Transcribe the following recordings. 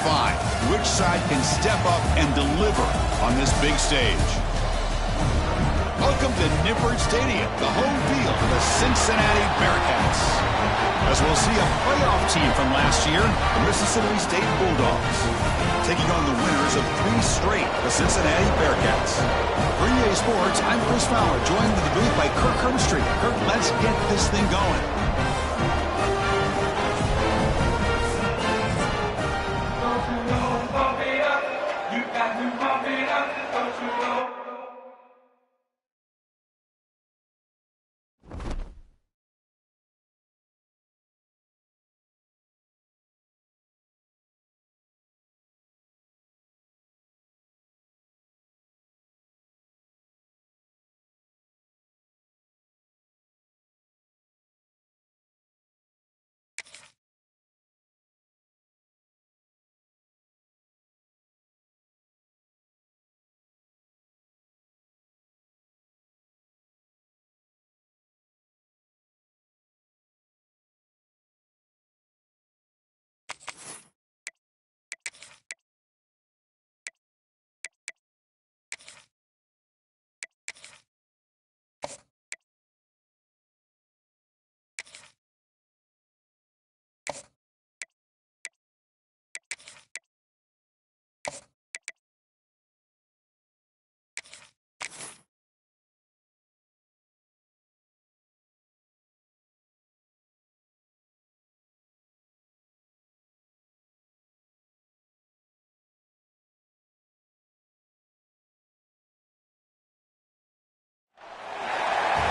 5. Which side can step up and deliver on this big stage? Welcome to Nippert Stadium, the home field for the Cincinnati Bearcats. As we'll see a playoff team from last year, the Mississippi State Bulldogs, taking on the winners of 3 straight, the Cincinnati Bearcats. For EA Sports, I'm Chris Fowler, joined in the booth by Kirk Herbstreit. Kirk, let's get this thing going.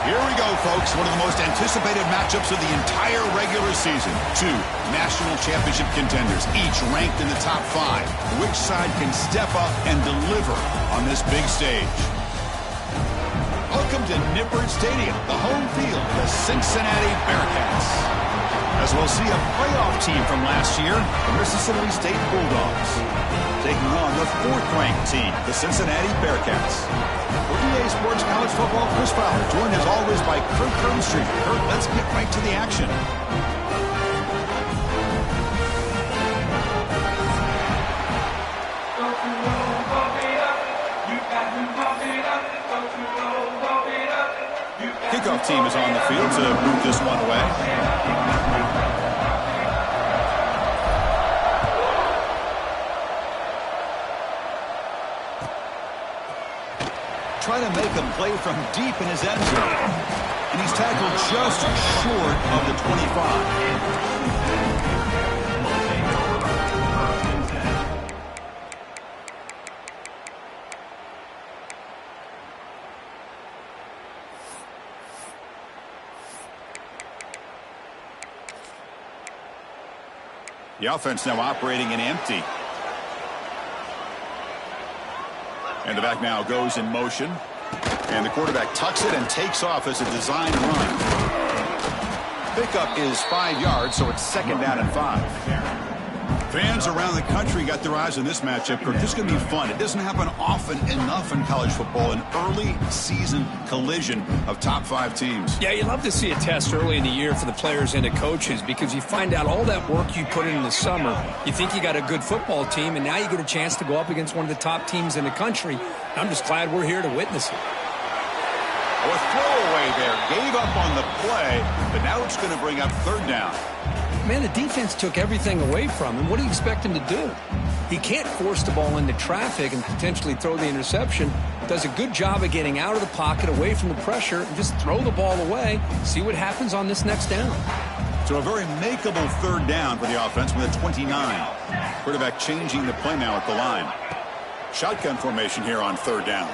Here we go, folks. One of the most anticipated matchups of the entire regular season. 2 national championship contenders, each ranked in the top 5. Which side can step up and deliver on this big stage? Welcome to Nippert Stadium, the home field for the Cincinnati Bearcats. As we'll see a playoff team from last year, the Mississippi State Bulldogs, taking on the 4th-ranked team, the Cincinnati Bearcats. For EA Sports College Football, Chris Fowler, joined as always by Kirk Herbstreit. Kirk, let's get right to the action. Kickoff team is on the field to move this one away. Trying to make a play from deep in his end zone. And he's tackled just short of the 25. The offense now operating in empty. And the back now goes in motion. And the quarterback tucks it and takes off as a design run. Pickup is 5 yards, so it's 2nd down and 5. Fans around the country got their eyes on this matchup. This is going to be fun. It doesn't happen often enough in college football, an early season collision of top 5 teams. Yeah, you love to see a test early in the year for the players and the coaches because you find out all that work you put in the summer. You think you got a good football team, and now you get a chance to go up against one of the top teams in the country. I'm just glad we're here to witness it. A throwaway there. Gave up on the play, but now it's going to bring up 3rd down. Man, the defense took everything away from him. What do you expect him to do? He can't force the ball into traffic and potentially throw the interception. Does a good job of getting out of the pocket, away from the pressure, and just throw the ball away. See what happens on this next down. So a very makeable 3rd down for the offense with a 29. Quarterback changing the play now at the line. Shotgun formation here on 3rd down.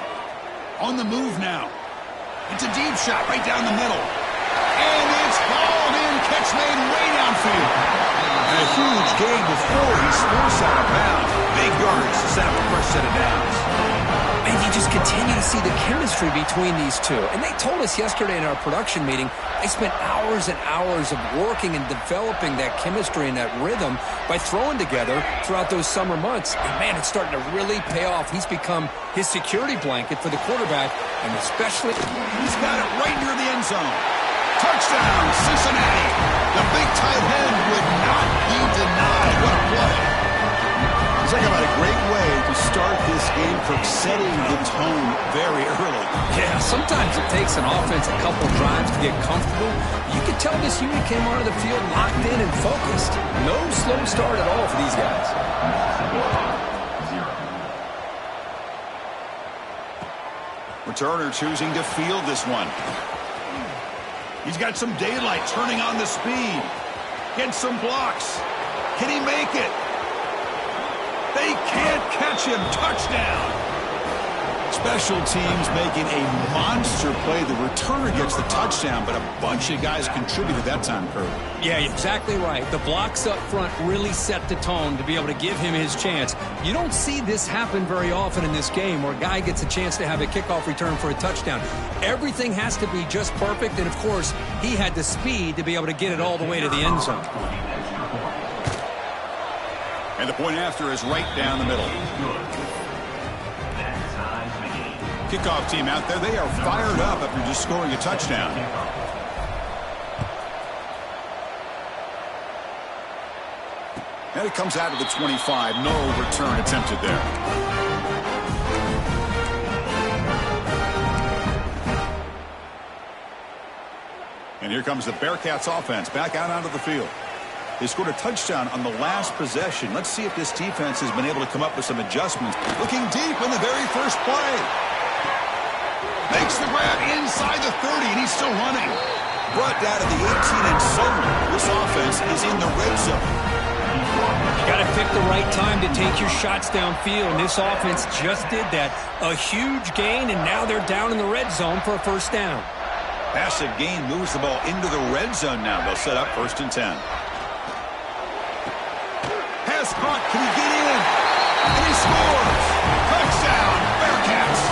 On the move now. It's a deep shot right down the middle. And it's hauled in. Catch made way downfield. And a huge gain before he's forced out of bounds. Big yards to set up the first set of downs. And you just continue to see the chemistry between these two. And they told us yesterday in our production meeting, they spent hours and hours of working and developing that chemistry and that rhythm by throwing together throughout those summer months. And, man, it's starting to really pay off. He's become his security blanket for the quarterback, and especially he's got it right near the end zone. Touchdown, Cincinnati. The big tight end would not be denied. What a play. like about a great way to start this game for setting the tone very early. Yeah, sometimes it takes an offense a couple drives to get comfortable. You could tell this unit came onto the field locked in and focused. No slow start at all for these guys. Returner choosing to field this one. He's got some daylight, turning on the speed. Gets some blocks. Can he make it? They can't catch him. Touchdown. Special teams making a monster play. The returner gets the touchdown, but a bunch of guys contributed that time, Kurt. Yeah, exactly right. The blocks up front really set the tone to be able to give him his chance. You don't see this happen very often in this game where a guy gets a chance to have a kickoff return for a touchdown. Everything has to be just perfect, and of course, he had the speed to be able to get it all the way to the end zone. And the point after is right down the middle. Kickoff team out there, they are fired up after just scoring a touchdown. And it comes out of the 25. No return attempted there. And here comes the Bearcats offense back out onto the field. They scored a touchdown on the last possession. Let's see if this defense has been able to come up with some adjustments. Looking deep in the very first play. Makes the grab inside the 30, and he's still running. Brought down to the 18, and suddenly this offense is in the red zone. You got to pick the right time to take your shots downfield, and this offense just did that. A huge gain, and now they're down in the red zone for a first down. Passive gain moves the ball into the red zone now. They'll set up 1st and 10. Pass caught. Can he get in? And he scores. Touchdown, Bearcats.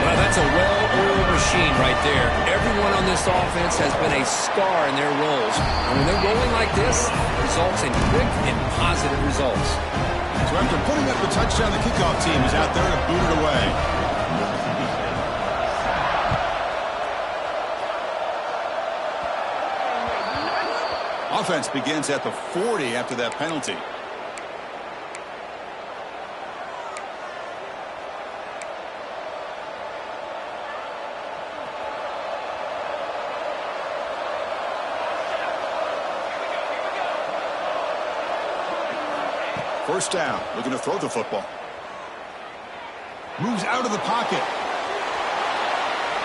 Well, that's a well-oiled machine right there. Everyone on this offense has been a star in their roles. And when they're rolling like this, it results in quick and positive results. So after putting up the touchdown, the kickoff team is out there to boot it away. Offense begins at the 40 after that penalty. First down, looking to throw the football. Moves out of the pocket.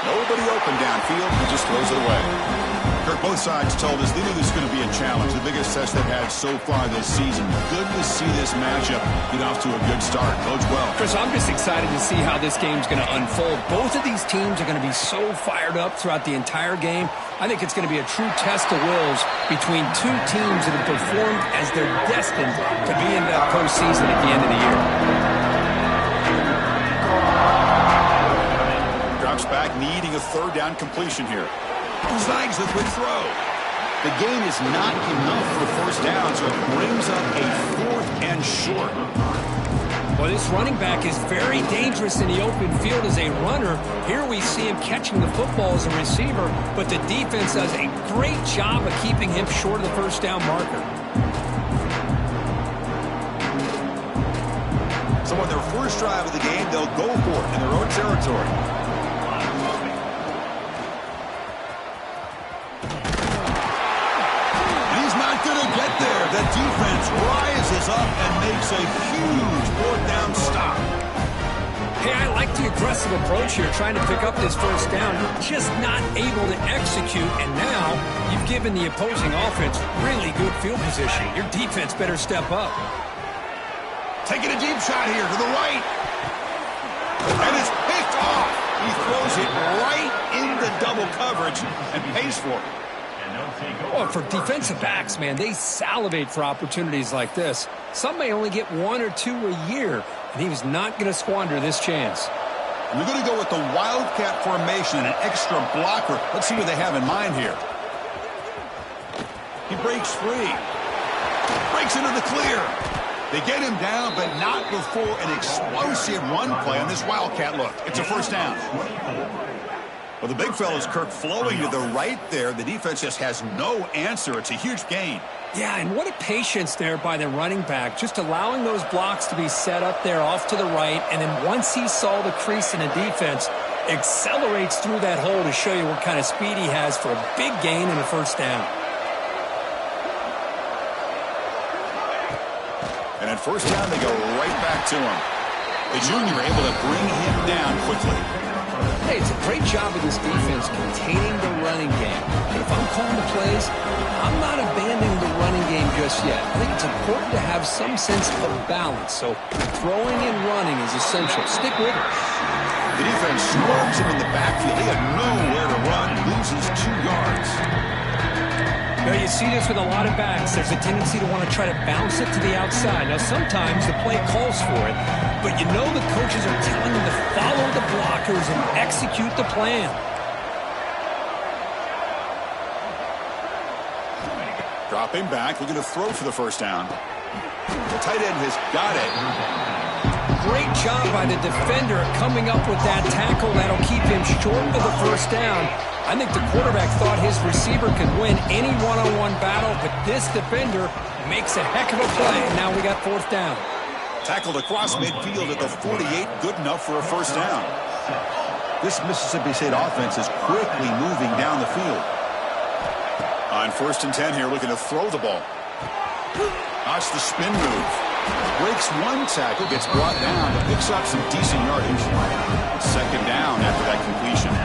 Nobody open downfield, he just throws it away. Kirk, both sides told us they knew this was going to be a challenge, the biggest test they've had so far this season. Good to see this matchup get off to a good start. Bodes well. Chris, I'm just excited to see how this game's going to unfold. Both of these teams are going to be so fired up throughout the entire game. I think it's going to be a true test of wills between two teams that have performed as they're destined to be in that postseason at the end of the year. Drops back, needing a 3rd down completion here. Designs the quick throw. The gain is not enough for 1st down, so it brings up a 4th and short. Well, this running back is very dangerous in the open field as a runner. Here we see him catching the football as a receiver, but the defense does a great job of keeping him short of the 1st down marker. So on their first drive of the game, they'll go for it in their own territory. The defense rises up and makes a huge 4th down stop. Hey, I like the aggressive approach here, trying to pick up this 1st down. Just not able to execute, and now you've given the opposing offense really good field position. Your defense better step up. Taking a deep shot here to the right. And it's picked off. He throws it right into double coverage and pays for it. Well, for defensive backs, man, they salivate for opportunities like this. Some may only get 1 or 2 a year, and he was not going to squander this chance. We're going to go with the Wildcat formation and an extra blocker. Let's see what they have in mind here. He breaks free. Breaks into the clear. They get him down, but not before an explosive run play on this Wildcat look. It's a 1st down. Well, the big fella's Kirk flowing to the right there. The defense just has no answer. It's a huge gain. Yeah, and what a patience there by the running back, just allowing those blocks to be set up there off to the right, and then once he saw the crease in the defense, accelerates through that hole to show you what kind of speed he has for a big gain and a first down. And at first down, they go right back to him. The junior able to bring him down quickly. Hey, it's a great job of this defense containing the running game. But if I'm calling the plays, I'm not abandoning the running game just yet. I think it's important to have some sense of balance. So throwing and running is essential. Stick with it. The defense swerves him in the backfield. He had nowhere to run. Loses 2 yards. Now, you see this with a lot of backs. There's a tendency to want to try to bounce it to the outside. Now, sometimes the play calls for it, but you know the coaches are telling them to follow the blockers and execute the plan. Dropping back, looking to throw for the first down. The tight end has got it. Great job by the defender coming up with that tackle. That'll keep him short of the first down. I think the quarterback thought his receiver could win any one-on-one battle, but this defender makes a heck of a play. Now we got 4th down. Tackled across midfield at the 48, good enough for a first down. This Mississippi State offense is quickly moving down the field. On 1st and 10 here, looking to throw the ball. Watch the spin move. Breaks 1 tackle, gets brought down, but picks up some decent yardage. 2nd down after that completion.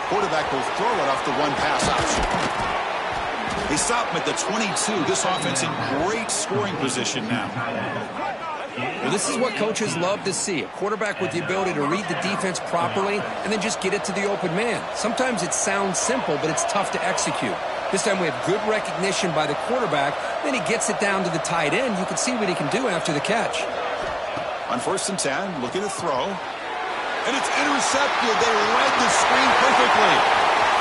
Quarterback will throw it off the 1-pass option. They stop him at the 22. This offense in great scoring position now. Well, this is what coaches love to see. A quarterback with the ability to read the defense properly and then just get it to the open man. Sometimes it sounds simple, but it's tough to execute. This time we have good recognition by the quarterback. Then he gets it down to the tight end. You can see what he can do after the catch. On 1st and 10, looking to throw. And it's intercepted. They read the screen perfectly.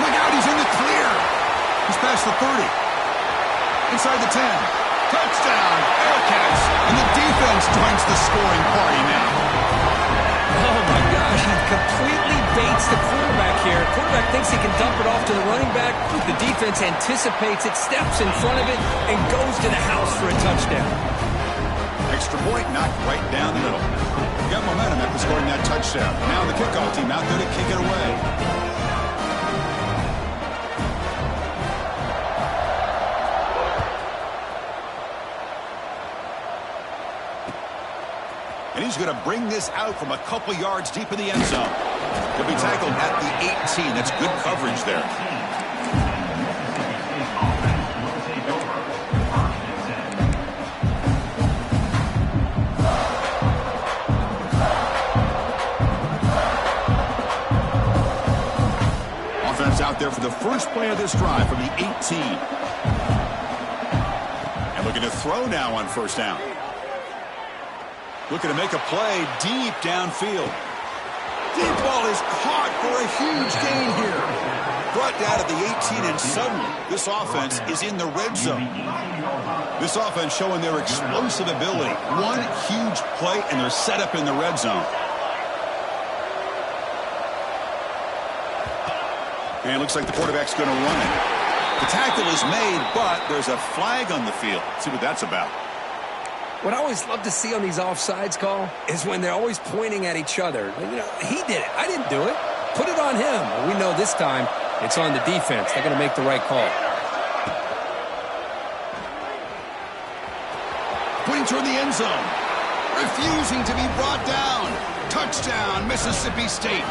Look out, he's in the clear. He's past the 30. Inside the 10. Touchdown, Bearcats. And the defense joins the scoring party now. Oh, my gosh, he completely baits the quarterback here. Quarterback thinks he can dump it off to the running back. The defense anticipates it, steps in front of it, and goes to the house for a touchdown. Extra point knocked right down the middle. Got momentum after scoring that touchdown. Now the kickoff team out there to kick it away. And he's going to bring this out from a couple yards deep in the end zone. He'll be tackled at the 18. That's good coverage there. Offense out there for the first play of this drive from the 18. And looking to throw now on 1st down. Looking to make a play deep downfield. Deep ball is caught for a huge gain here. Brought down at the 18, and suddenly this offense is in the red zone. This offense showing their explosive ability. One huge play, and they're set up in the red zone. And it looks like the quarterback's going to run it. The tackle is made, but there's a flag on the field. Let's see what that's about. What I always love to see on these offsides call is when they're always pointing at each other. You know, he did it. I didn't do it. Put it on him. Well, we know this time it's on the defense. They're going to make the right call. Putting toward the end zone. Refusing to be brought down. Touchdown, Mississippi State.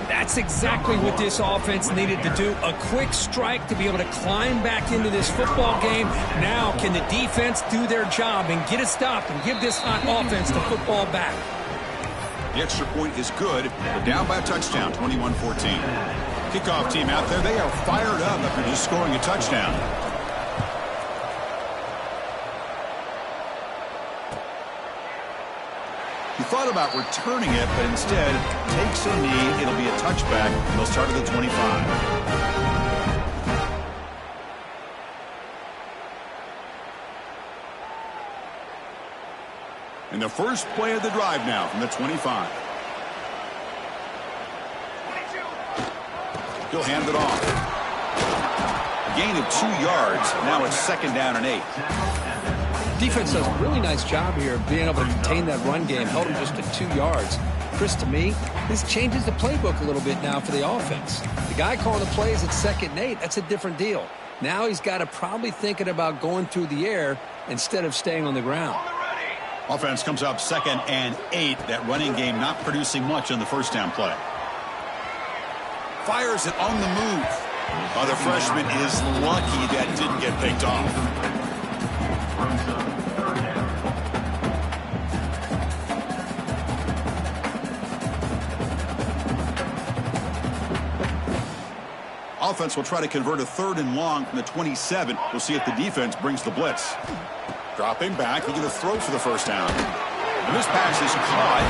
That's exactly what this offense needed to do. A quick strike to be able to climb back into this football game. Now can the defense do their job and get a stop and give this hot offense the football back? The extra point is good. They're down by a touchdown, 21-14. Kickoff team out there, they are fired up after just scoring a touchdown. He thought about returning it, but instead takes a knee. It'll be a touchback, and they'll start at the 25. And the first play of the drive now from the 25. He'll hand it off. A gain of 2 yards. Now it's 2nd down and 8. Defense does a really nice job here of being able to contain that run game. Held him just to 2 yards. Chris, to me, this changes the playbook a little bit now for the offense. The guy calling the plays at 2nd and 8, that's a different deal. Now he's got to probably thinking about going through the air instead of staying on the ground. Offense comes up 2nd and 8. That running game not producing much on the first down play. Fires it on the move. The freshman is lucky that didn't get picked off. Offense will try to convert a 3rd and long from the 27. We'll see if the defense brings the blitz. Dropping back, he's going to throw for the first down. And this pass is caught.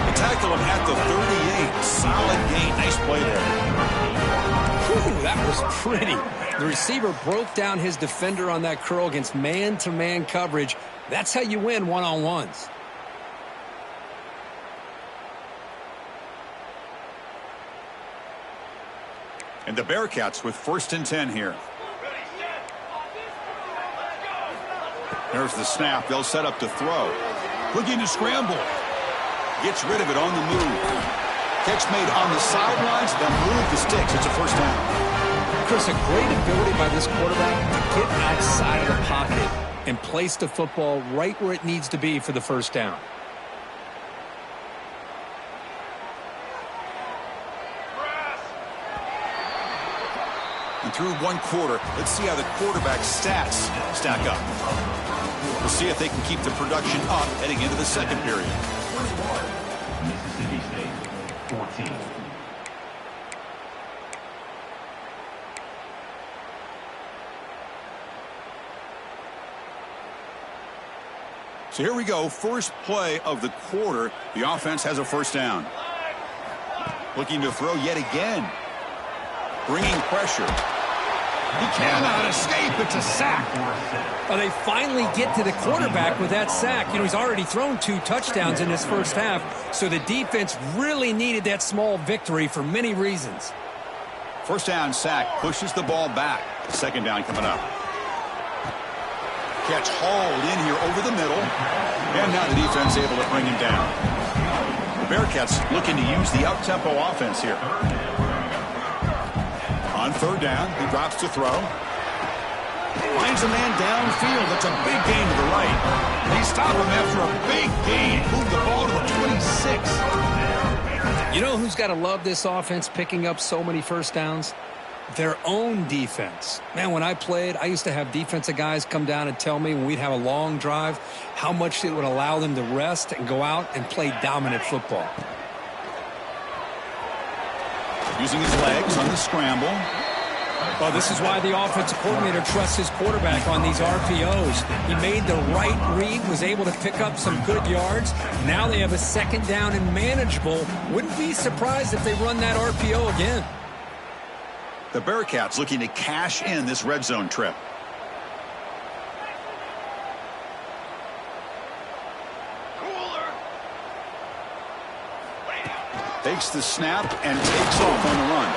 They tackle him at the 38. Solid gain. Nice play there. Whew, that was pretty. The receiver broke down his defender on that curl against man-to-man coverage. That's how you win one-on-ones. And the Bearcats with 1st and 10 here. There's the snap. They'll set up to throw. Looking to scramble. Gets rid of it on the move. Catch made on the sidelines. They'll move the sticks. It's a first down. Chris, a great ability by this quarterback to get outside of the pocket and place the football right where it needs to be for the first down. And through 1 quarter, let's see how the quarterback stats stack up. We'll see if they can keep the production up heading into the 2nd period. Mississippi State, 14. So here we go. First play of the quarter. The offense has a first down. Looking to throw yet again. Bringing pressure. He cannot escape. It's a sack. Well, they finally get to the quarterback with that sack. You know, he's already thrown 2 touchdowns in this first half, so the defense really needed that small victory for many reasons. First down sack pushes the ball back. 2nd down coming up. Catch hauled in here over the middle. And now the defense able to bring him down. The Bearcats looking to use the up-tempo offense here. On 3rd down, he drops to throw. Finds a man downfield. That's a big gain to the right. And he stopped him after a big gain. Moved the ball to the 26. You know who's got to love this offense picking up so many first downs? Their own defense. Man, when I played, I used to have defensive guys come down and tell me when we'd have a long drive how much it would allow them to rest and go out and play dominant football. Using his legs on the scramble. Well, this is why the offensive coordinator trusts his quarterback on these RPOs. He made the right read, was able to pick up some good yards. Now they have a 2nd down and manageable. Wouldn't be surprised if they run that RPO again. The Bearcats looking to cash in this red zone trip. Takes the snap and takes off on the run.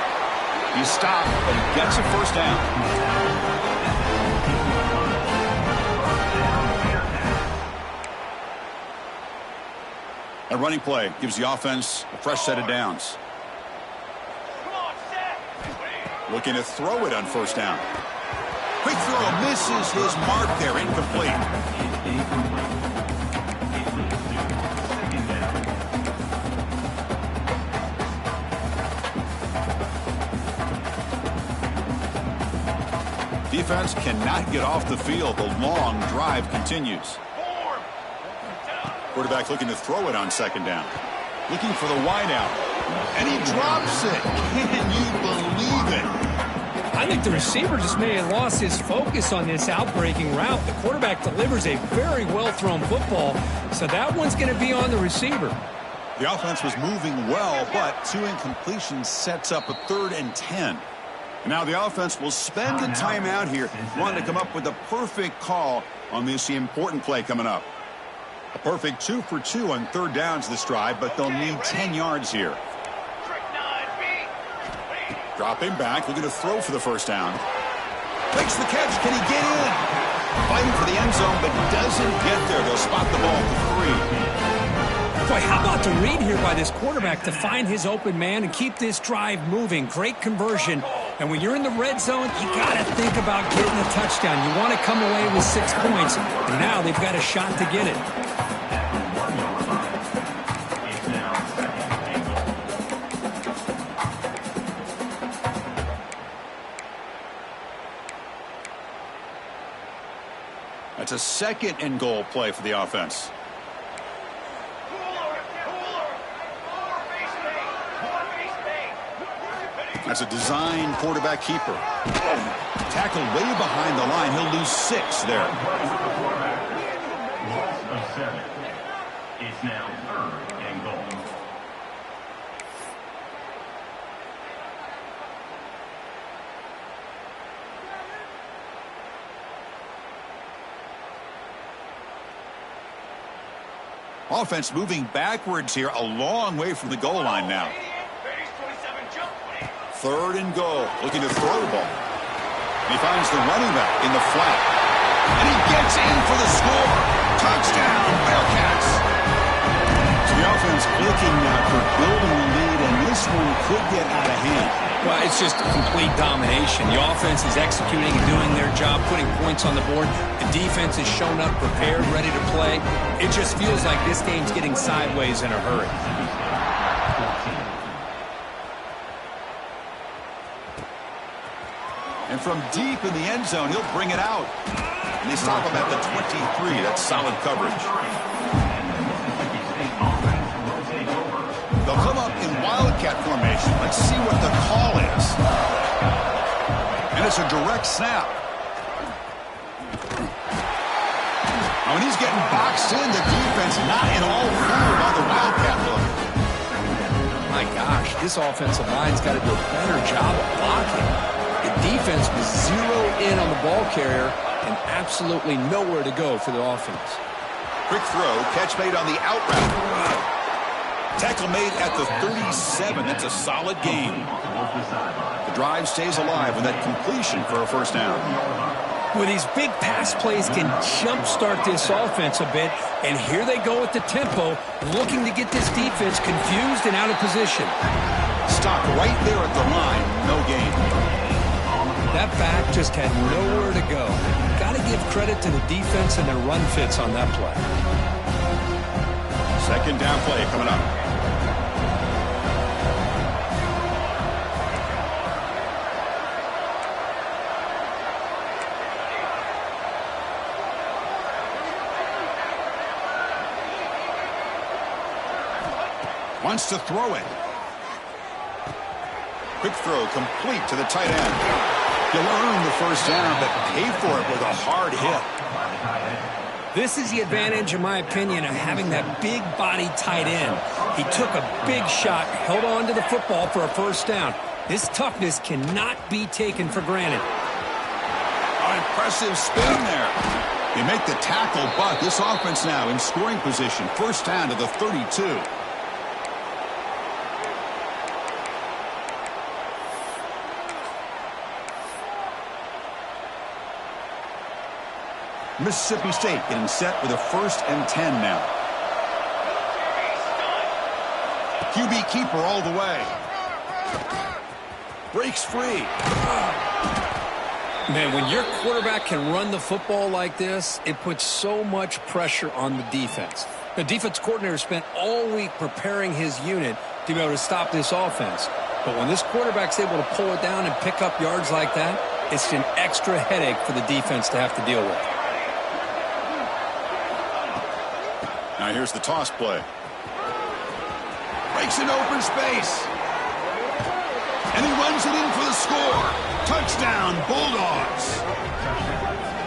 He stopped, but he gets a first down. A running play gives the offense a fresh set of downs. Looking to throw it on first down. Quick throw misses his mark there, incomplete. Defense cannot get off the field. The long drive continues. Quarterback looking to throw it on 2nd down. Looking for the wideout. And he drops it. Can you believe it? I think the receiver just may have lost his focus on this outbreaking route. The quarterback delivers a very well-thrown football, so that one's going to be on the receiver. The offense was moving well, but 2 incompletions sets up a 3rd and 10. Now the offense will spend the timeout here, wanting to come up with the perfect call on this important play coming up. A perfect 2 for 2 on third downs this drive, but they'll need 10 yards here. Dropping back, looking to throw for the first down. Makes the catch. Can he get in? Fighting for the end zone, but doesn't get there. They'll spot the ball for 3. Boy, how about the read here by this quarterback to find his open man and keep this drive moving? Great conversion. And when you're in the red zone, you got to think about getting a touchdown. You want to come away with 6 points. And now they've got a shot to get it. That's a second and goal play for the offense. That's a design quarterback keeper. Tackled way behind the line. He'll lose 6 there. Loss of 7. It's now 3rd and goal. Offense moving backwards here, a long way from the goal line now. 3rd and goal, looking to throw the ball. He finds the running back in the flat. And he gets in for the score. Touchdown, Bearcats. So the offense clicking now for building the lead, and this one could get out of hand. Well, it's just a complete domination. The offense is executing and doing their job, putting points on the board. The defense has shown up, prepared, ready to play. It just feels like this game's getting sideways in a hurry. And from deep in the end zone, he'll bring it out. And they stop him at the 23. That's solid coverage. They'll come up in wildcat formation. Let's see what the call is. And it's a direct snap. When he's getting boxed in, the defense not at all fooled by the wildcat look. My gosh, this offensive line's got to do a better job of blocking. The defense was zeroed in on the ball carrier and absolutely nowhere to go for the offense. Quick throw, catch made on the out route. Tackle made at the 37. That's a solid gain. The drive stays alive with that completion for a first down. Well, these big pass plays can jumpstart this offense a bit, and here they go at the tempo, looking to get this defense confused and out of position. Stop right there at the line, no gain. That back just had nowhere to go. Got to give credit to the defense and their run fits on that play. Second down play coming up. Wants to throw it. Quick throw complete to the tight end. He'll earn the first down, but pay for it with a hard hit. This is the advantage, in my opinion, of having that big body tight end. He took a big shot, held on to the football for a first down. This toughness cannot be taken for granted. An impressive spin there. They make the tackle, but this offense now in scoring position. First down to the 32. Mississippi State getting set with a 1st and 10 now. QB keeper all the way. Breaks free. Man, when your quarterback can run the football like this, it puts so much pressure on the defense. The defense coordinator spent all week preparing his unit to be able to stop this offense. But when this quarterback's able to pull it down and pick up yards like that, it's an extra headache for the defense to have to deal with. Now here's the toss play. Breaks an open space. And he runs it in for the score. Touchdown, Bulldogs.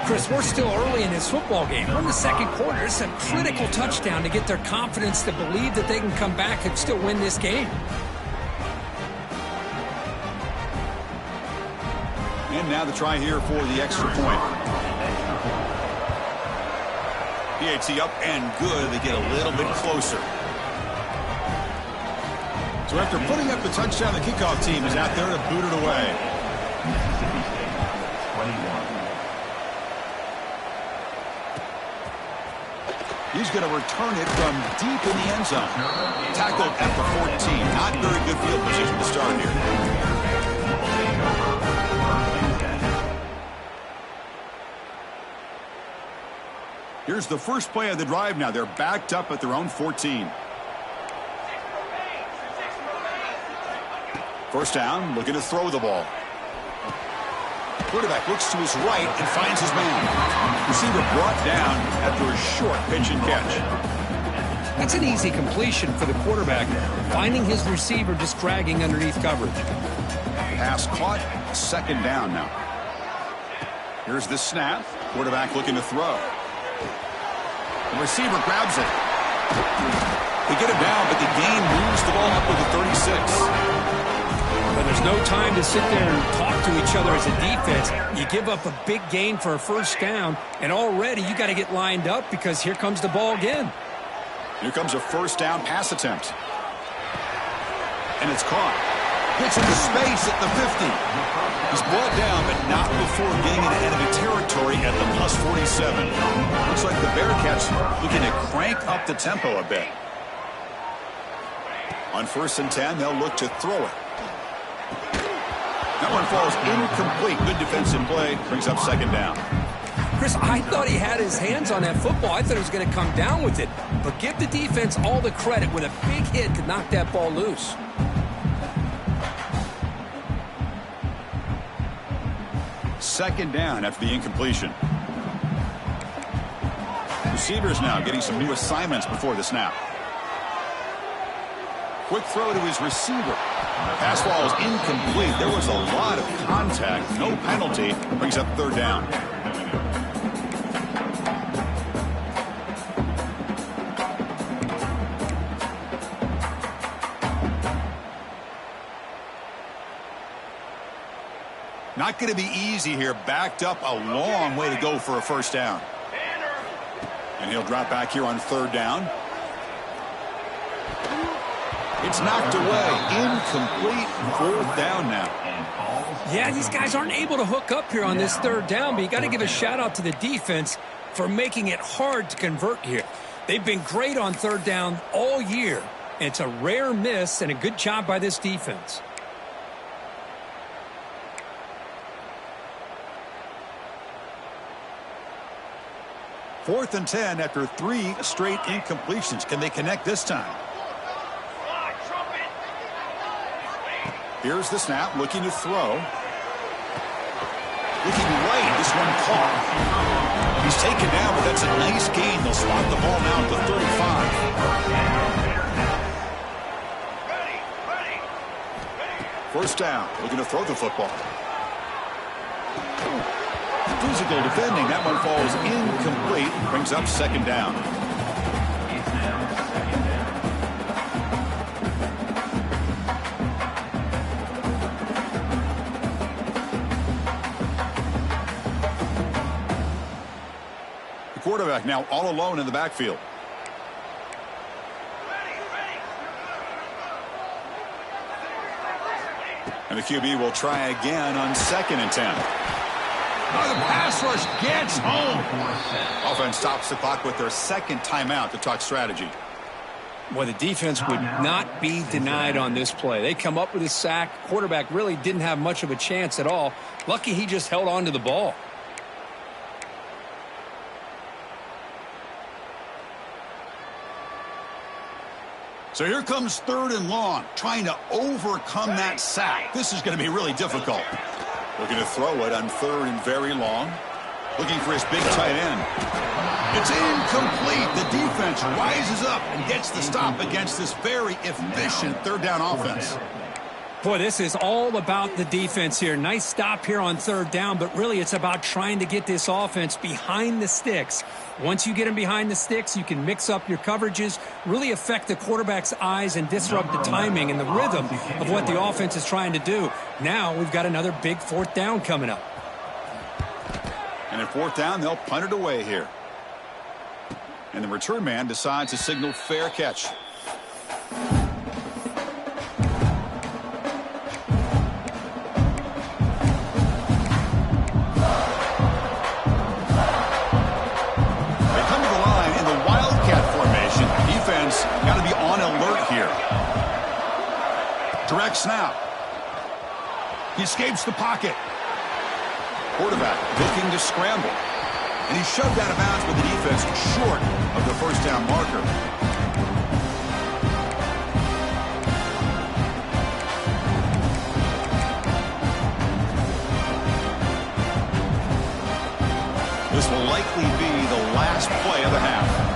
Chris, we're still early in this football game. We're in the second quarter. It's a critical touchdown to get their confidence to believe that they can come back and still win this game. And now the try here for the extra point. He PAT up and good. They get a little bit closer. So after putting up the touchdown, the kickoff team is out there to boot it away. Mississippi State, 21. He's going to return it from deep in the end zone. Tackled at the 14. Not very good field position to start here. Here's the first play of the drive now. They're backed up at their own 14. First down, looking to throw the ball. Quarterback looks to his right and finds his man. Receiver brought down after a short pitch and catch. That's an easy completion for the quarterback, finding his receiver just dragging underneath coverage. Pass caught, second down now. Here's the snap. Quarterback looking to throw. The receiver grabs it. They get it down, but the gain moves the ball up to the 36. But there's no time to sit there and talk to each other as a defense. You give up a big gain for a first down, and already you got to get lined up because here comes the ball again. Here comes a first down pass attempt. And it's caught. Gets into space at the 50. He's brought down, but not before getting into enemy territory at the plus 47. Looks like the Bearcats looking to crank up the tempo a bit. On 1st and 10, they'll look to throw it. That one falls incomplete. Good defensive play. Brings up second down. Chris, I thought he had his hands on that football. I thought he was going to come down with it. But give the defense all the credit with a big hit to knock that ball loose. Second down after the incompletion. Receivers now getting some new assignments before the snap. Quick throw to his receiver. Pass ball is incomplete. There was a lot of contact. No penalty. Brings up third down. Not going to be easy here. Backed up a long way to go for a first down. And he'll drop back here on third down. It's knocked away. Incomplete. Fourth down now. Yeah, these guys aren't able to hook up here on this third down, but you got to give a shout out to the defense for making it hard to convert here. They've been great on third down all year. It's a rare miss and a good job by this defense. Fourth and 10 after 3 straight incompletions. Can they connect this time? Here's the snap, looking to throw. Looking right, this one caught. He's taken down, but that's a nice gain. They'll spot the ball now at the 35. First down, looking to throw the football. Physical defending, that one falls incomplete. Brings up second down. Quarterback now all alone in the backfield. And the QB will try again on 2nd and 10. Oh, the pass rush gets home. Offense stops the clock with their second timeout to talk strategy. Well, the defense would not be denied on this play. They come up with a sack. Quarterback really didn't have much of a chance at all. Lucky he just held on to the ball. So here comes 3rd and long, trying to overcome that sack. This is going to be really difficult. Looking to throw it on 3rd and very long. Looking for his big tight end. It's incomplete. The defense rises up and gets the stop against this very efficient third down offense. Boy, this is all about the defense here. Nice stop here on third down, but really it's about trying to get this offense behind the sticks. Once you get them behind the sticks, you can mix up your coverages, really affect the quarterback's eyes and disrupt the timing and the rhythm of what the offense is trying to do. Now we've got another big fourth down coming up. And at fourth down, they'll punt it away here. And the return man decides to signal fair catch. Got to be on alert here. Direct snap. He escapes the pocket. Quarterback looking to scramble. And he's shoved out of bounds with the defense short of the first down marker. This will likely be the last play of the half.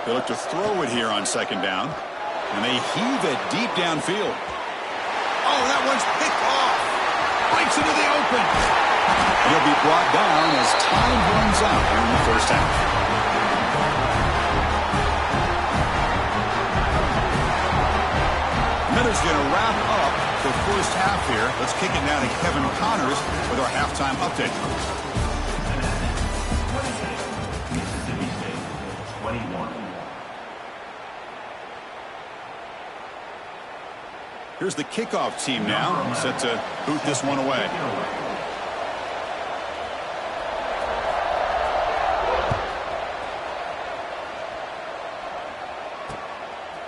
They look to throw it here on second down. And they heave it deep downfield. Oh, that one's picked off. Breaks into the open. He'll be brought down as time runs out here in the first half. Miller's going to wrap up the first half here. Let's kick it now to Kevin Connors with our halftime update. Mississippi State 21. Here's the kickoff team now, set to boot this one away.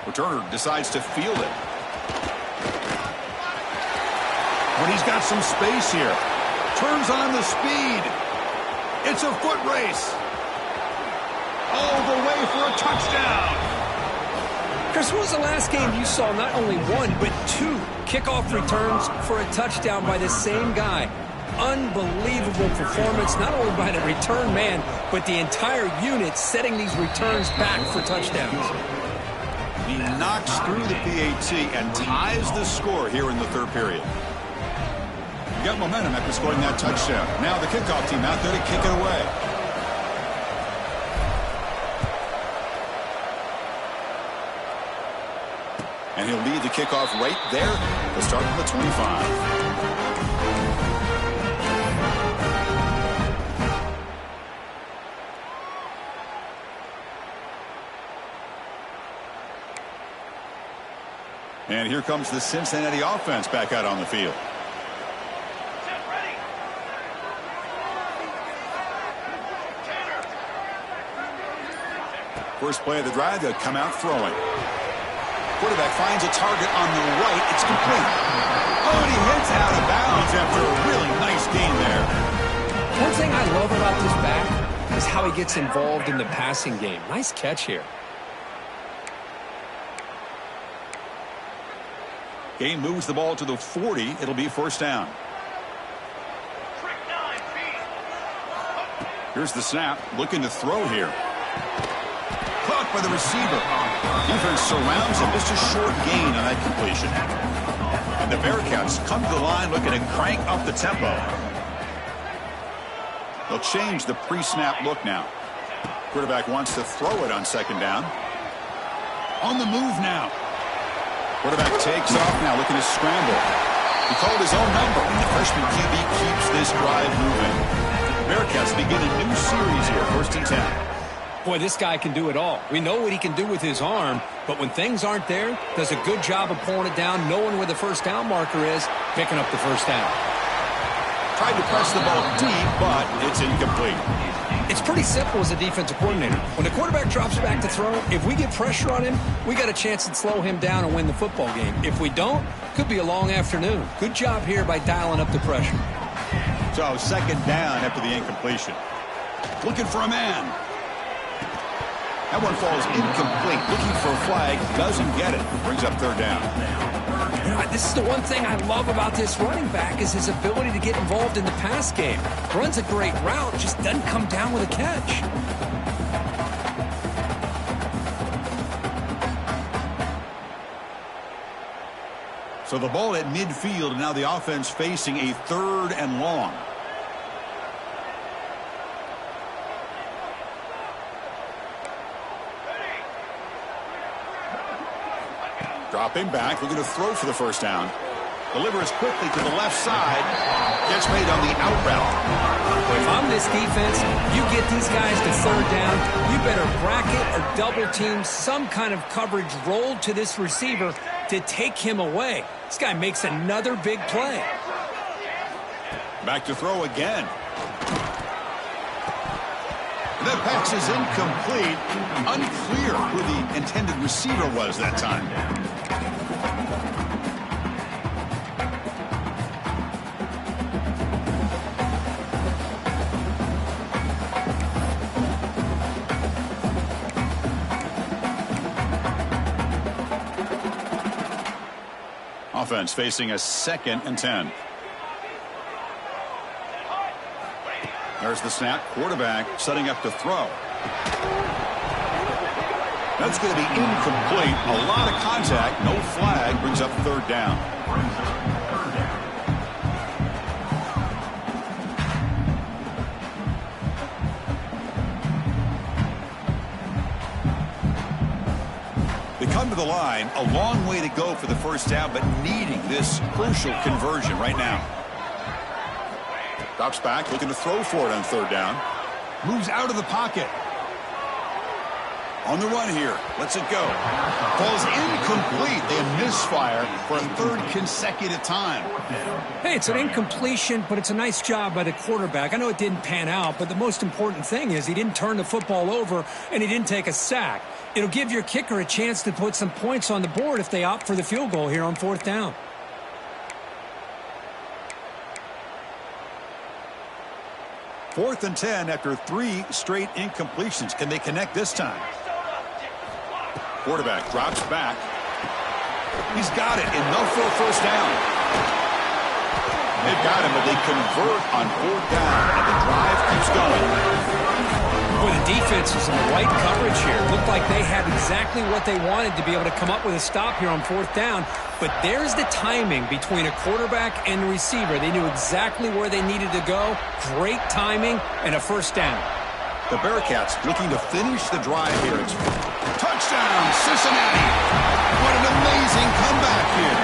Returner decides to field it. But he's got some space here. Turns on the speed. It's a foot race. All the way for a touchdown. Chris, when was the last game you saw not only one, but two kickoff returns for a touchdown by the same guy? Unbelievable performance, not only by the return man, but the entire unit setting these returns back for touchdowns. He knocks through the PAT and ties the score here in the third period. He got momentum after scoring that touchdown. Now the kickoff team out there to kick it away. And he'll lead the kickoff right there. They'll start from the 25. And here comes the Cincinnati offense back out on the field. First play of the drive, they'll come out throwing. Quarterback finds a target on the right. It's complete. Oh, and he hits out of bounds after a really nice gain there. One thing I love about this back is how he gets involved in the passing game. Nice catch here. Game moves the ball to the 40. It'll be first down. Here's the snap. Looking to throw here. Caught by the receiver. Defense surrounds him. Just a short gain on that completion. And the Bearcats come to the line looking to crank up the tempo. They'll change the pre-snap look now. Quarterback wants to throw it on second down. On the move now. Quarterback takes off now, looking to scramble. He called his own number, and the freshman QB keeps this drive moving. Bearcats begin a new series here, 1st and 10. Boy, this guy can do it all. We know what he can do with his arm, but when things aren't there, does a good job of pulling it down, knowing where the first down marker is, picking up the first down. Tried to press the ball deep, but it's incomplete. It's pretty simple as a defensive coordinator. When the quarterback drops back to throw, if we get pressure on him, we got a chance to slow him down and win the football game. If we don't, could be a long afternoon. Good job here by dialing up the pressure. So second down after the incompletion. Looking for a man. That one falls incomplete. Looking for a flag. Doesn't get it. Brings up third down. You know, this is the one thing I love about this running back is his ability to get involved in the pass game. Runs a great route, just doesn't come down with a catch. So the ball at midfield, and now the offense facing a 3rd and long. Dropping back, looking to throw for the first down. Delivers quickly to the left side. Gets made on the out route. If I'm this defense, you get these guys to third down, you better bracket or double team some kind of coverage rolled to this receiver to take him away. This guy makes another big play. Back to throw again. That pass is incomplete. Unclear who the intended receiver was that time. Offense facing a 2nd and 10. There's the snap. Quarterback setting up to throw. That's going to be incomplete. A lot of contact. No flag. Brings up 3rd down. They come to the line. A long way to go for the first down, but needing this crucial conversion right now. Drops back, looking to throw for it on 3rd down. Moves out of the pocket. On the run here. Lets it go. Falls incomplete. They misfire for a 3rd consecutive time. Hey, it's an incompletion, but it's a nice job by the quarterback. I know it didn't pan out, but the most important thing is he didn't turn the football over and he didn't take a sack. It'll give your kicker a chance to put some points on the board if they opt for the field goal here on 4th down. Fourth and 10 after 3 straight incompletions. Can they connect this time? Quarterback drops back. He's got it. Enough for a first down. They've got him, but they convert on 4th down, and the drive keeps going. Boy, the defense was in the right coverage here. Looked like they had exactly what they wanted to be able to come up with a stop here on 4th down. But there's the timing between a quarterback and the receiver. They knew exactly where they needed to go. Great timing and a first down. The Bearcats looking to finish the drive here. It's touchdown, Cincinnati. What an amazing comeback here.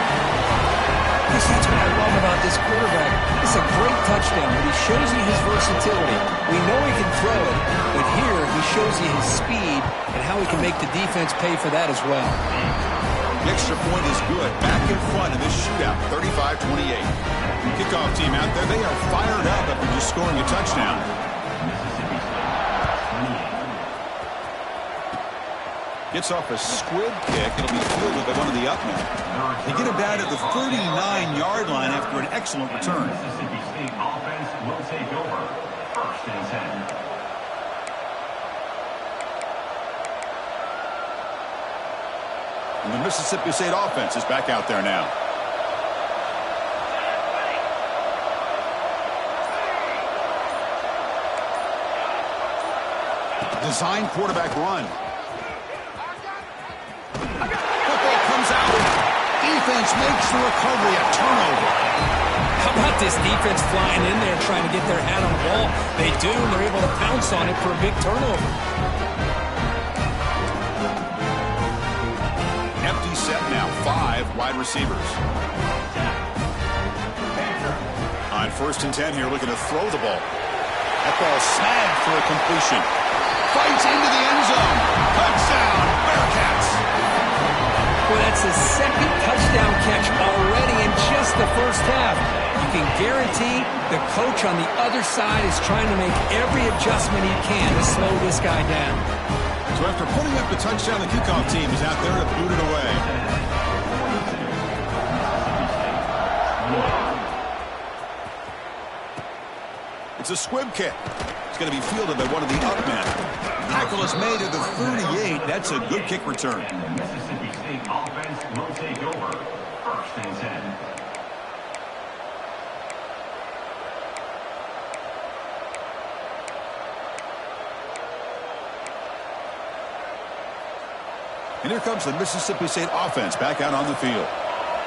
Chris, that's what I love about this quarterback. It's a great touchdown, but he shows you his versatility. We know he can throw it, but here he shows you his speed and how he can make the defense pay for that as well. The extra point is good. Back in front in this shootout, 35-28. Kickoff team out there, they are fired up after just scoring a touchdown. Gets off a squib kick. It'll be fielded by one of the up men. They get it down at the 39-yard line after an excellent return. Mississippi State offense will take over. 1st and 10. And the Mississippi State offense is back out there now. Design quarterback run. Football comes out. Defense makes the recovery, a turnover. How about this defense flying in there trying to get their hat on the ball? They do, and they're able to pounce on it for a big turnover. Empty set now, 5 wide receivers. On 1st and 10 here, looking to throw the ball. That ball snagged for a completion. Fights into the end zone. Touchdown, Bearcats. Well, that's his 2nd touchdown catch already in just the first half. You can guarantee the coach on the other side is trying to make every adjustment he can to slow this guy down. So after putting up the touchdown, the kickoff team is out there to boot it away. It's a squib kick. It's going to be fielded by one of the up men. Tackle is made at the 38. That's a good kick return. Mississippi State offense will take over. 1st and 10. And here comes the Mississippi State offense back out on the field.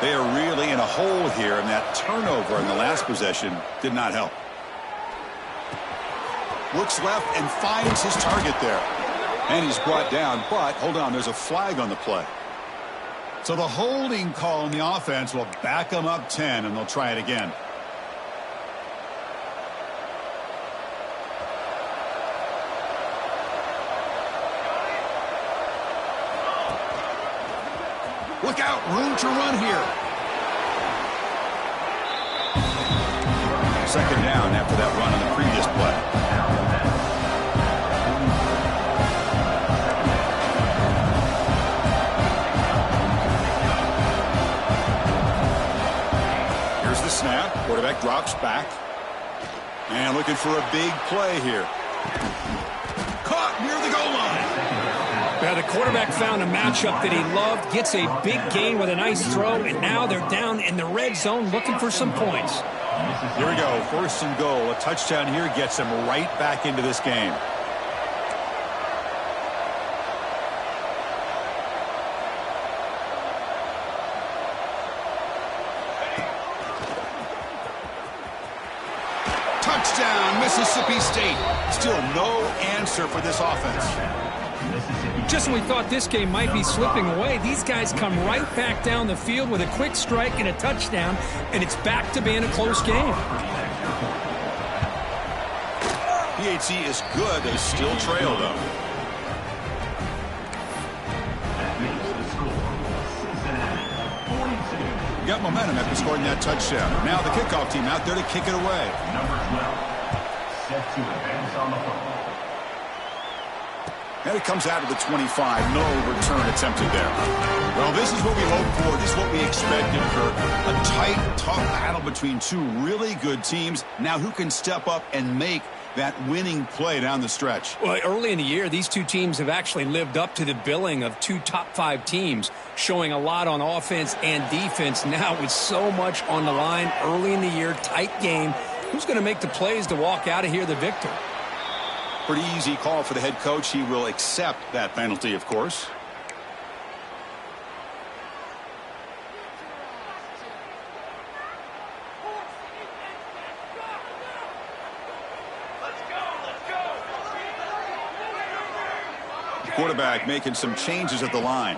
They are really in a hole here, and that turnover in the last possession did not help. Looks left and finds his target there. And he's brought down, but hold on, there's a flag on the play. So the holding call on the offense will back them up 10, and they'll try it again. Look out, room to run here. Second down after that run on the previous play. Here's the snap. Quarterback drops back. And looking for a big play here. Caught near the goal line. Yeah, the quarterback found a matchup that he loved, gets a big gain with a nice throw, and now they're down in the red zone looking for some points. Here we go, first and goal. A touchdown here gets them right back into this game. Touchdown, Mississippi State. Still no answer for this offense. Just when we thought this game might be slipping away, these guys come right back down the field with a quick strike and a touchdown, and it's back to being a close game. PHC is good. They still trail, though. That makes the score Cincinnati 42. Got momentum after scoring that touchdown. Now the kickoff team out there to kick it away. Number 12, set to advance on the football. And it comes out of the 25. No return attempted there. Well, this is what we hoped for. This is what we expected, Kirk. A tight, tough battle between two really good teams. Now who can step up and make that winning play down the stretch? Well, early in the year, these two teams have actually lived up to the billing of two top-5 teams, showing a lot on offense and defense. Now with so much on the line early in the year, tight game, who's going to make the plays to walk out of here the victor? Pretty easy call for the head coach. He will accept that penalty, of course. Quarterback making some changes at the line.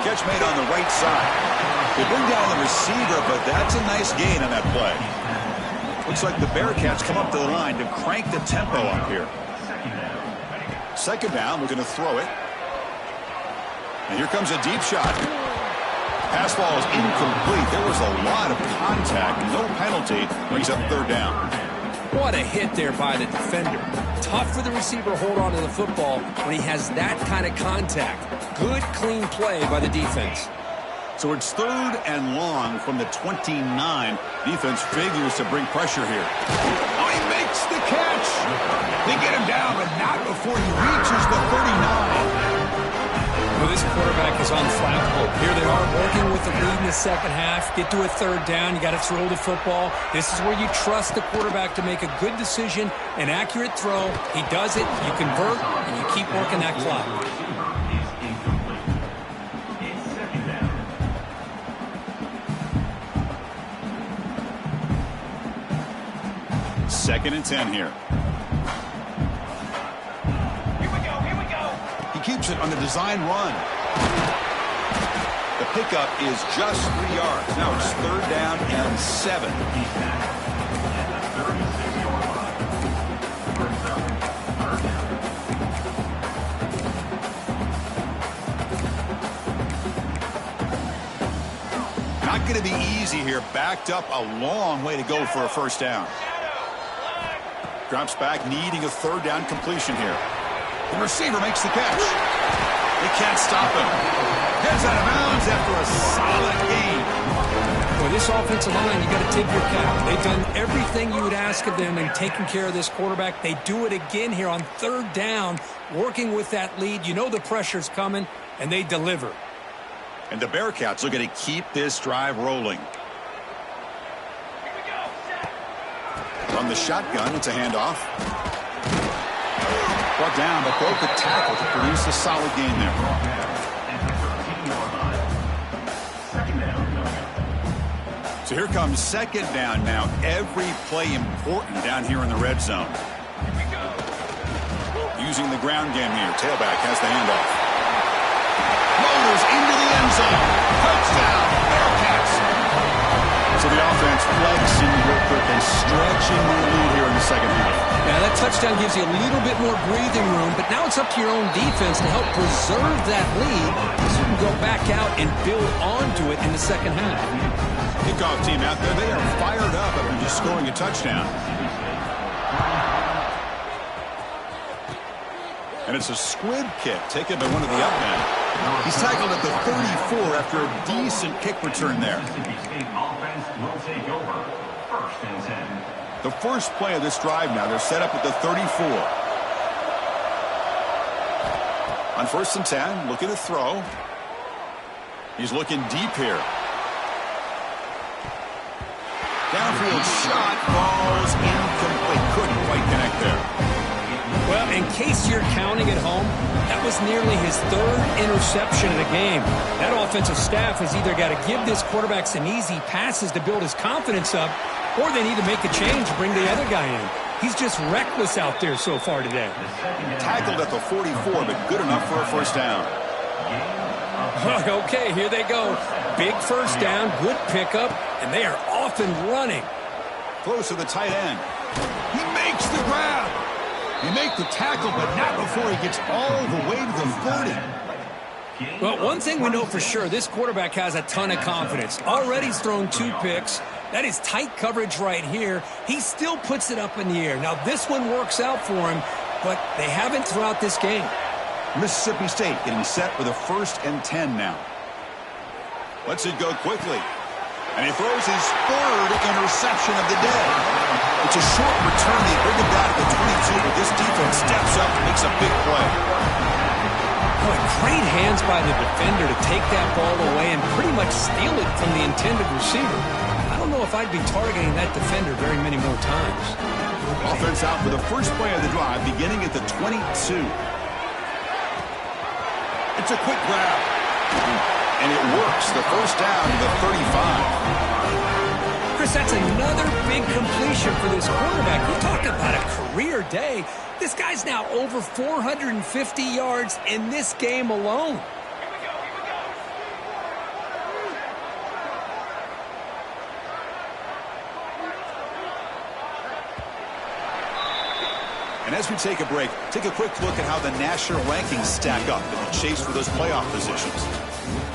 Catch made on the right side. They bring down the receiver, but that's a nice gain on that play. Looks like the Bearcats come up to the line to crank the tempo up here. Second down, we're going to throw it. And here comes a deep shot. Pass ball is incomplete. There was a lot of contact. No penalty. Brings up third down. What a hit there by the defender. Tough for the receiver to hold on to the football when he has that kind of contact. Good, clean play by the defense. So it's third and long from the 29. Defense figures to bring pressure here. Oh, he makes the catch. They get him down, but not before he reaches the 39. Well, this quarterback is on flatfoot. Here they are working with the lead in the second half. Get to a third down. You got to throw the football. This is where you trust the quarterback to make a good decision, an accurate throw. He does it. You convert, and you keep working that clock. Second and 10 here. Here we go. He keeps it on the design run. The pickup is just 3 yards. Now it's third down and 7. Not going to be easy here. Backed up a long way to go for a first down. Drops back, needing a third down completion here. The receiver makes the catch. They can't stop him. Heads out of bounds after a solid gain. Boy, this offensive line, you got to tip your cap. They've done everything you would ask of them in taking care of this quarterback. They do it again here on third down, working with that lead. You know the pressure's coming, and they deliver. And the Bearcats looking to keep this drive rolling. On the shotgun, it's a handoff. Brought down, but broke the tackle to produce a solid gain there. So here comes second down now. Every play important down here in the red zone. Using the ground game here. Tailback has the handoff. Motors into the end zone. Touchdown, Bearcats. So the the offense flexing real quick and stretching their lead here in the second half. Yeah, that touchdown gives you a little bit more breathing room, but now it's up to your own defense to help preserve that lead so you can go back out and build onto it in the second half. Kickoff team out there, they are fired up after just scoring a touchdown. And it's a squib kick taken by one of the up men. He's tackled at the 34 after a decent kick return there. Offense will take over. First and 10. The first play of this drive now, they're set up at the 34. On first and 10, looking to throw. He's looking deep here. Downfield shot, falls incomplete. Couldn't quite connect there. Well, in case you're counting at home, that was nearly his third interception of the game. That offensive staff has either got to give this quarterback some easy passes to build his confidence up, or they need to make a change and bring the other guy in. He's just reckless out there so far today. Tackled at the 44, but good enough for a first down. Okay, here they go. Big first down, good pickup, and they are off and running. Close to the tight end. He makes the grab. He makes the tackle, but not before he gets all the way to the 30. Well, one thing we know for sure, this quarterback has a ton of confidence. Already he's thrown 2 picks. That is tight coverage right here. He still puts it up in the air. Now, this one works out for him, but they haven't throughout this game. Mississippi State getting set with a first and 10 now. Lets it go quickly. And he throws his third interception of the day. It's a short return. They bring him down to the 22, but this defense steps up and makes a big play. Boy, great hands by the defender to take that ball away and pretty much steal it from the intended receiver. I don't know if I'd be targeting that defender very many more times. Offense out for the first play of the drive, beginning at the 22. It's a quick grab. And it works. The first down to the 35. Chris, that's another big completion for this quarterback. We're talking about a career day. This guy's now over 450 yards in this game alone. And as we take a break, take a quick look at how the national rankings stack up in the chase for those playoff positions.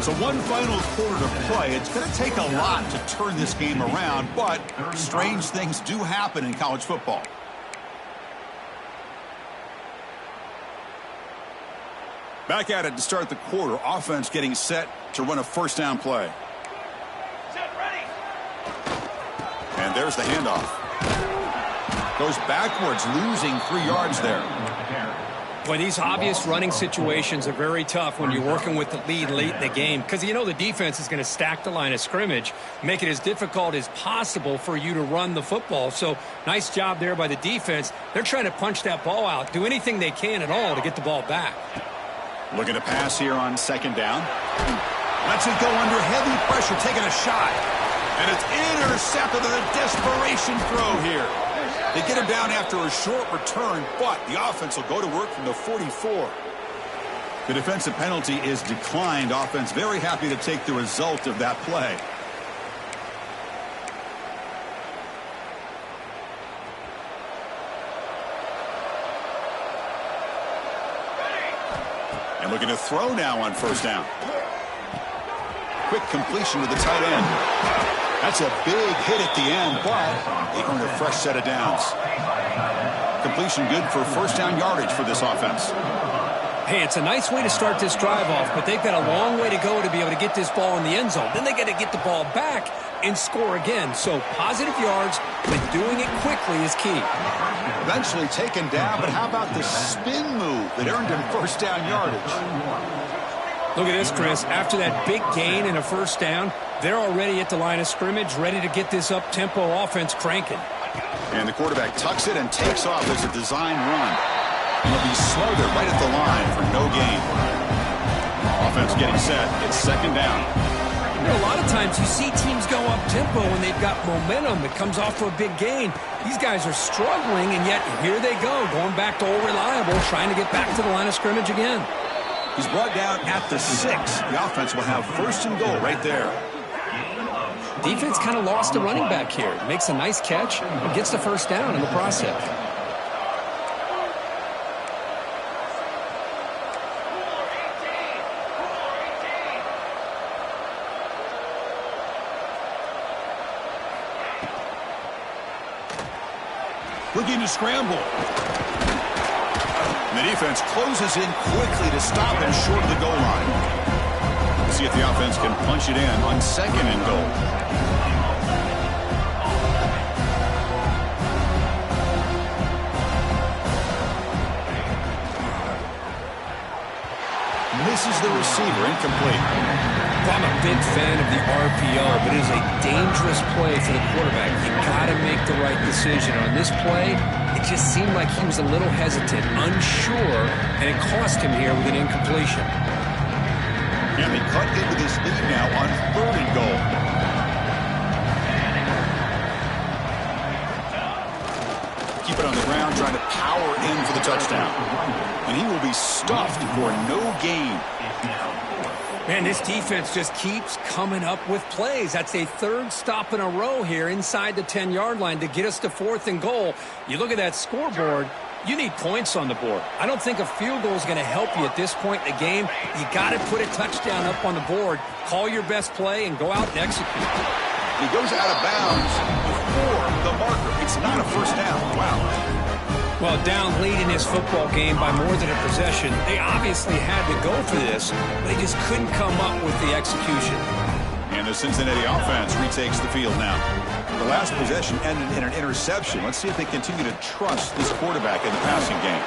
So one final quarter to play. It's going to take a lot to turn this game around, but strange things do happen in college football. Back at it to start the quarter. Offense getting set to run a first down play. And there's the handoff. Goes backwards, losing 3 yards there. Boy, these obvious running situations are very tough when you're working with the lead late in the game because you know the defense is going to stack the line of scrimmage, make it as difficult as possible for you to run the football. So nice job there by the defense. They're trying to punch that ball out, do anything they can at all to get the ball back. Looking to pass here on second down. Lets it go under heavy pressure, taking a shot. And it's intercepted in a desperation throw here. They get him down after a short return, but the offense will go to work from the 44. The defensive penalty is declined. Offense very happy to take the result of that play. And looking to throw now on first down. Quick completion to the tight end. That's a big hit at the end, but they earned a fresh set of downs. Completion good for first down yardage for this offense. Hey, it's a nice way to start this drive off, but they've got a long way to go to be able to get this ball in the end zone. Then they got to get the ball back and score again. So positive yards, but doing it quickly is key. Eventually taken down, but how about the spin move that earned him first down yardage? Look at this, Chris. After that big gain and a first down, they're already at the line of scrimmage, ready to get this up-tempo offense cranking. And the quarterback tucks it and takes off as a design run. He'll be smothered right at the line for no gain. Offense getting set. It's second down. You know, a lot of times you see teams go up-tempo when they've got momentum. It comes off for a big gain. These guys are struggling, and yet here they go, going back to old reliable, trying to get back to the line of scrimmage again. He's brought down at the 6. The offense will have first and goal right there. Defense kind of lost the running back here. Makes a nice catch and gets the first down in the process. Looking to scramble. And the defense closes in quickly to stop him short of the goal line. See if the offense can punch it in on 2nd and goal. Misses the receiver, incomplete. I'm a big fan of the RPO, but it is a dangerous play for the quarterback. You got to make the right decision. On this play, it just seemed like he was a little hesitant, unsure, and it cost him here with an incompletion. And they cut into this lead now on 3rd and goal. Keep it on the ground, trying to power in for the touchdown. And he will be stuffed for no gain. Man, this defense just keeps coming up with plays. That's a 3rd stop in a row here inside the 10-yard line to get us to 4th and goal. You look at that scoreboard, you need points on the board. I don't think a field goal is going to help you at this point in the game. You got to put a touchdown up on the board, call your best play, and go out and execute. He goes out of bounds before the marker. It's not a first down. Wow. Well, down lead in this football game by more than a possession. They obviously had to go for this, but they just couldn't come up with the execution. And the Cincinnati offense retakes the field now. The last possession ended in an interception. Let's see if they continue to trust this quarterback in the passing game.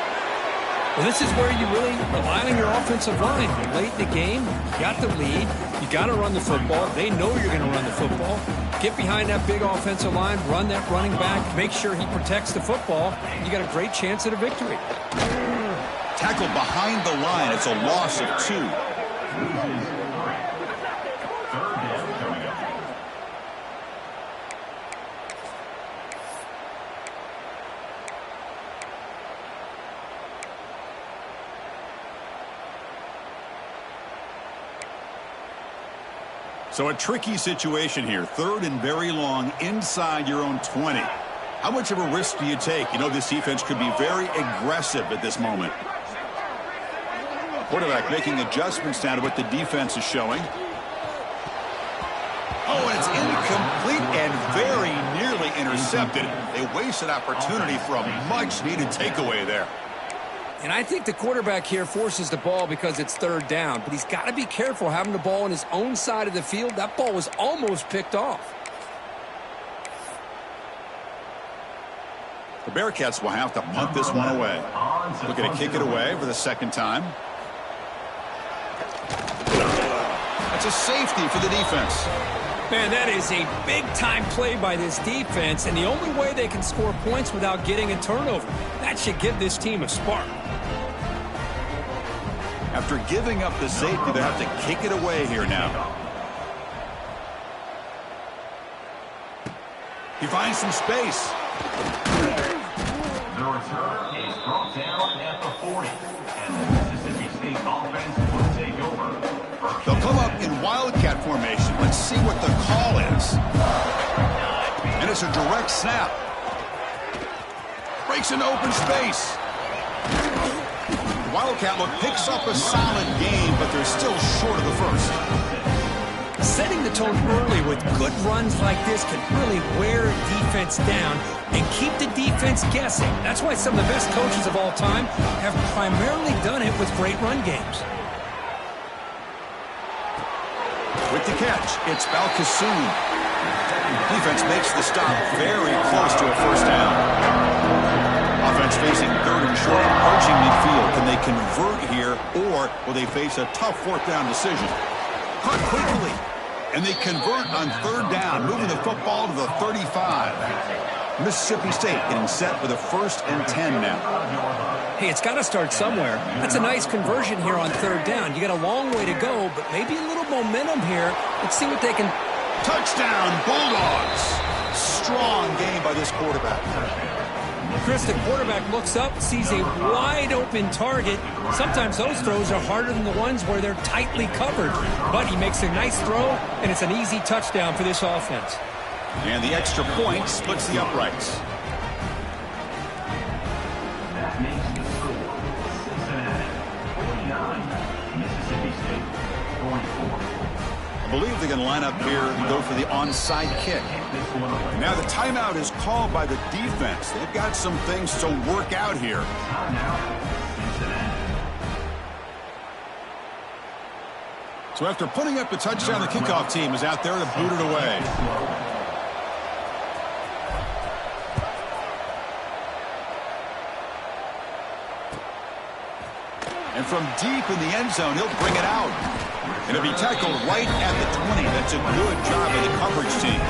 Well, this is where you really rely on your offensive line. Late in the game, you got the lead. You got to run the football. They know you're going to run the football. Get behind that big offensive line, run that running back, make sure he protects the football. You got a great chance at a victory. Tackled behind the line. It's a loss of 2. So a tricky situation here. 3rd and very long inside your own 20. How much of a risk do you take? You know, this defense could be very aggressive at this moment. Quarterback making adjustments now to what the defense is showing. Oh, and it's incomplete and very nearly intercepted. They wasted opportunity for a much-needed takeaway there. And I think the quarterback here forces the ball because it's 3rd down. But he's got to be careful having the ball on his own side of the field. That ball was almost picked off. The Bearcats will have to punt this one away. Looking to kick it away for the 2nd time. That's a safety for the defense. Man, that is a big-time play by this defense, and the only way they can score points without getting a turnover. That should give this team a spark. After giving up the safety, they have to kick it away here now. He finds some space. The return is brought down at the 40, and the Mississippi State offense will take over. They'll come up in wildcat formation. Let's see what the call is. And it's a direct snap. Breaks into open space. Wildcat look picks up a solid game, but they're still short of the first. Setting the tone early with good runs like this can really wear defense down and keep the defense guessing. That's why some of the best coaches of all time have primarily done it with great run games. With the catch, it's Balkasoon. Defense makes the stop very close to a first down. Offense facing 3rd and short, approaching midfield. Can they convert here, or will they face a tough 4th down decision? Cut quickly, and they convert on 3rd down, moving the football to the 35. Mississippi State getting set with a 1st and 10 now. Hey, it's got to start somewhere. That's a nice conversion here on 3rd down. You got a long way to go, but maybe a little momentum here. Let's see what they can... Touchdown, Bulldogs. Strong game by this quarterback. Chris, the quarterback looks up, sees a wide-open target. Sometimes those throws are harder than the ones where they're tightly covered. But he makes a nice throw, and it's an easy touchdown for this offense. And the extra point splits the uprights. That makes the score Cincinnati 49, Mississippi State 44. I believe they're going to line up here and go for the onside kick. Now the timeout is called by the defense. They've got some things to work out here. So after putting up the touchdown, the kickoff team is out there to boot it away. And from deep in the end zone, he'll bring it out. And it'll be tackled right at the 20. That's a good job of the coverage team.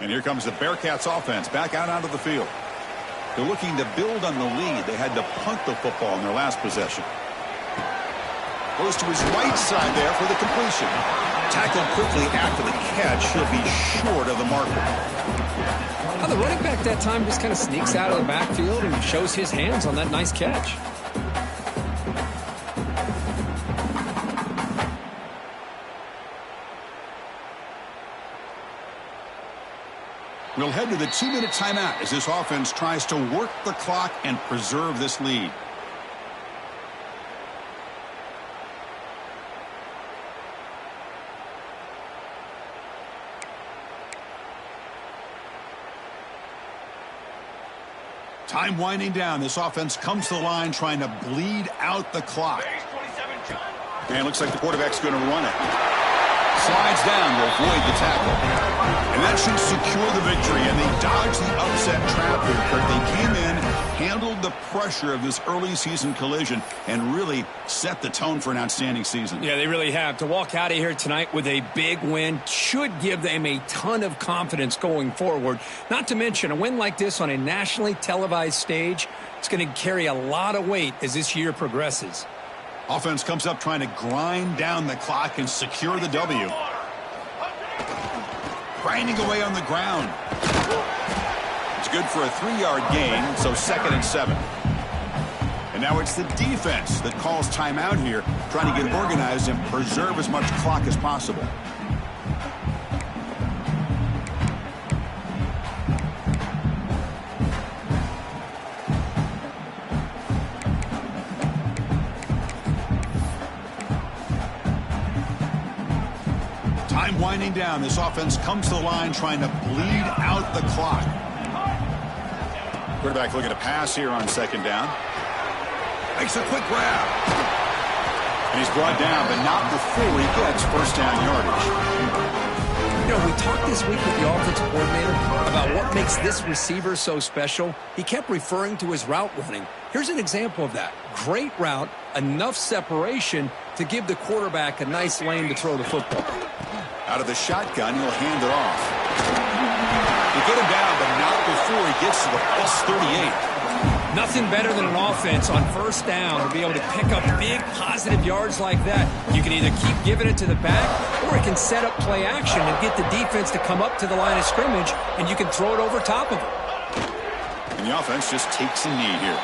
And here comes the Bearcats offense back out onto the field. They're looking to build on the lead. They had to punt the football in their last possession. Goes to his right side there for the completion. Tackled quickly after the catch. He'll be short of the marker. Now the running back that time just kind of sneaks out of the backfield and shows his hands on that nice catch. We'll head to the 2-minute timeout as this offense tries to work the clock and preserve this lead. Time winding down. This offense comes to the line trying to bleed out the clock. And looks like the quarterback's going to run it. Slides down to avoid the tackle. And that should secure the victory. And they dodged the upset trap here, Kurt. They came in, handled the pressure of this early season collision, and really set the tone for an outstanding season. Yeah, they really have. To walk out of here tonight with a big win should give them a ton of confidence going forward. Not to mention, a win like this on a nationally televised stage, it's going to carry a lot of weight as this year progresses. Offense comes up trying to grind down the clock and secure the W. Grinding away on the ground. It's good for a 3-yard gain, so 2nd and 7. And now it's the defense that calls timeout here, trying to get organized and preserve as much clock as possible. Time winding down. This offense comes to the line trying to bleed out the clock. Quarterback looking to pass here on 2nd down. Makes a quick grab. And he's brought down, but not before he gets first down yardage. You know, we talked this week with the offensive coordinator about what makes this receiver so special. He kept referring to his route running. Here's an example of that. Great route, enough separation to give the quarterback a nice lane to throw the football. Out of the shotgun, he'll hand it off. They get him down, but not before he gets to the plus 38. Nothing better than an offense on first down to be able to pick up big positive yards like that. You can either keep giving it to the back, or it can set up play action and get the defense to come up to the line of scrimmage, and you can throw it over top of it. And the offense just takes a knee here.